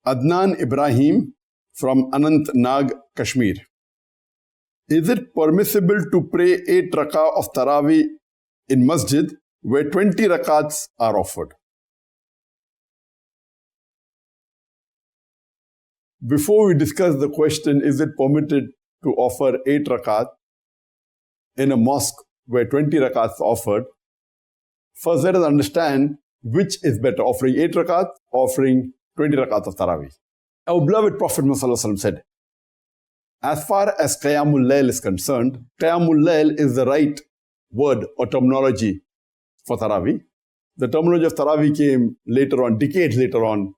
Adnan Ibrahim from Anantnag, Kashmir. Is it permissible to pray 8 rakah of Taraweeh in Masjid where 20 rakats are offered? Before we discuss the question, is it permitted to offer 8 rakat in a mosque where 20 rakats are offered, first let us understand which is better, offering 8 rakat, offering 20 rakat of Taraweeh. Our beloved Prophet Muhammad said, as far as Qiyamul Layl is concerned, Qiyamul Layl is the right word or terminology for Taraweeh. The terminology of Taraweeh came later on, decades later on,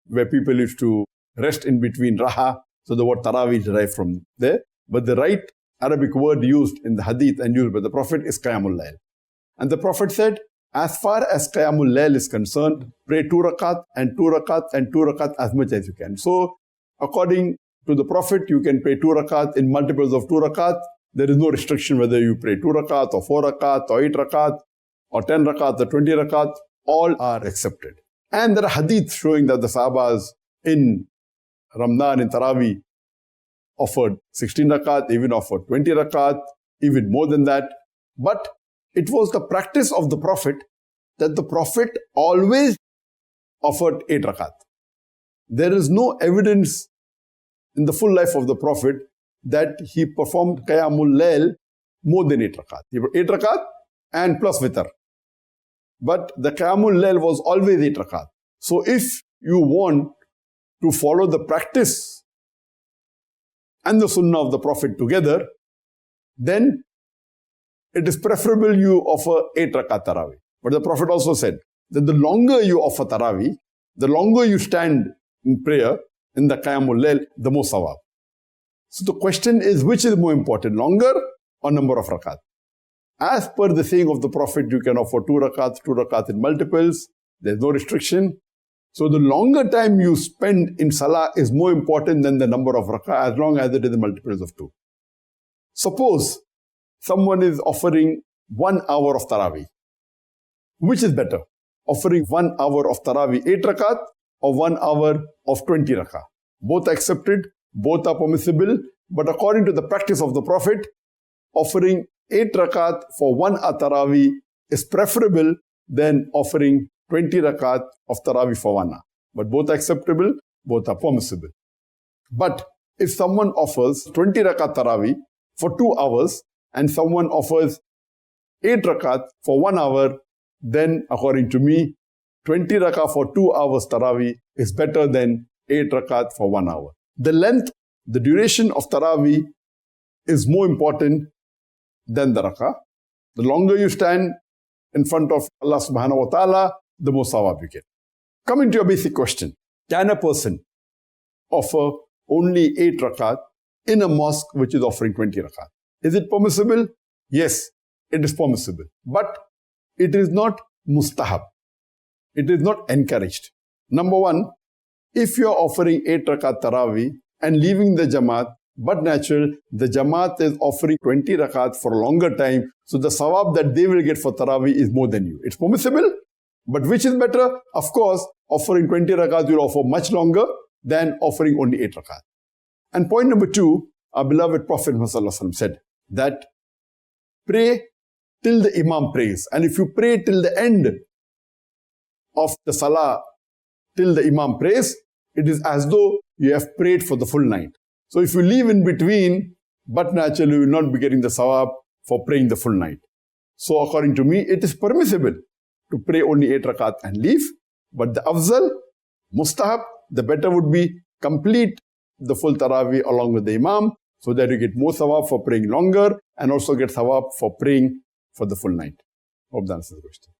where people used to rest in between Raha, so the word Taraweeh is derived from there. But the right Arabic word used in the Hadith and used by the Prophet is Qiyamul Layl. And the Prophet said, as far as Qiyamul Layl is concerned, pray 2 rakat and 2 rakat and 2 rakat as much as you can. So, according to the Prophet, you can pray 2 rakat in multiples of 2 rakat. There is no restriction whether you pray 2 rakat or 4 rakat or 8 rakat or 10 rakat or 20 rakat. All are accepted. And there are hadith showing that the Sahabas in Ramadan, in Taraweeh, offered 16 rakat, even offered 20 rakat, even more than that. But it was the practice of the Prophet that the Prophet always offered 8 rakat. There is no evidence in the full life of the Prophet that he performed Qiyamul Layl more than 8 rakat. He put 8 rakat and plus witr. But the Qiyamul Layl was always 8 rakat. So if you want to follow the practice and the sunnah of the Prophet together, then it is preferable you offer 8 rakat Taraweeh. But the Prophet also said that the longer you offer Taraweeh, the longer you stand in prayer in the Qiyamul Layl, the more sawab. So the question is, which is more important, longer or number of rakat? As per the saying of the Prophet, you can offer 2 rakat in multiples. There's no restriction. So the longer time you spend in salah is more important than the number of rak'ah, as long as it is in multiples of 2. Suppose someone is offering 1 hour of Taraweeh. Which is better? Offering 1 hour of Taraweeh 8 rakat or 1 hour of 20 rakah? Both are accepted, both are permissible, but according to the practice of the Prophet, offering 8 rakat for 1 hour Taraweeh is preferable than offering 20 rakat of Taraweeh for 1 hour. But both are acceptable, both are permissible. But if someone offers 20 rakat Taraweeh for 2 hours and someone offers 8 rakat for 1 hour, then according to me, 20 rakat for 2 hours Taraweeh is better than 8 rakat for 1 hour. The length, the duration of Taraweeh is more important than the rakah. The longer you stand in front of Allah subhanahu wa ta'ala, the more sawab you get. Coming to your basic question, can a person offer only 8 rakat in a mosque which is offering 20 rakat? Is it permissible? Yes, it is permissible. But it is not mustahab. It is not encouraged. Number one, if you are offering 8 rakat Taraweeh and leaving the Jamaat, but natural, the Jamaat is offering 20 rakat for a longer time, so the sawab that they will get for Taraweeh is more than you. It's permissible, but which is better? Of course, offering 20 rakat will offer much longer than offering only 8 rakat. And point number 2, our beloved Prophet Muhammad said that pray till the Imam prays. And if you pray till the end of the Salah, till the Imam prays, it is as though you have prayed for the full night. So if you leave in between, but naturally you will not be getting the sawab for praying the full night. So according to me, it is permissible to pray only 8 rakat and leave. But the afzal, mustahab, the better would be complete the full Taraweeh along with the Imam, so that you get more sawab for praying longer and also get sawab for praying for the full night. Hope that answers the question.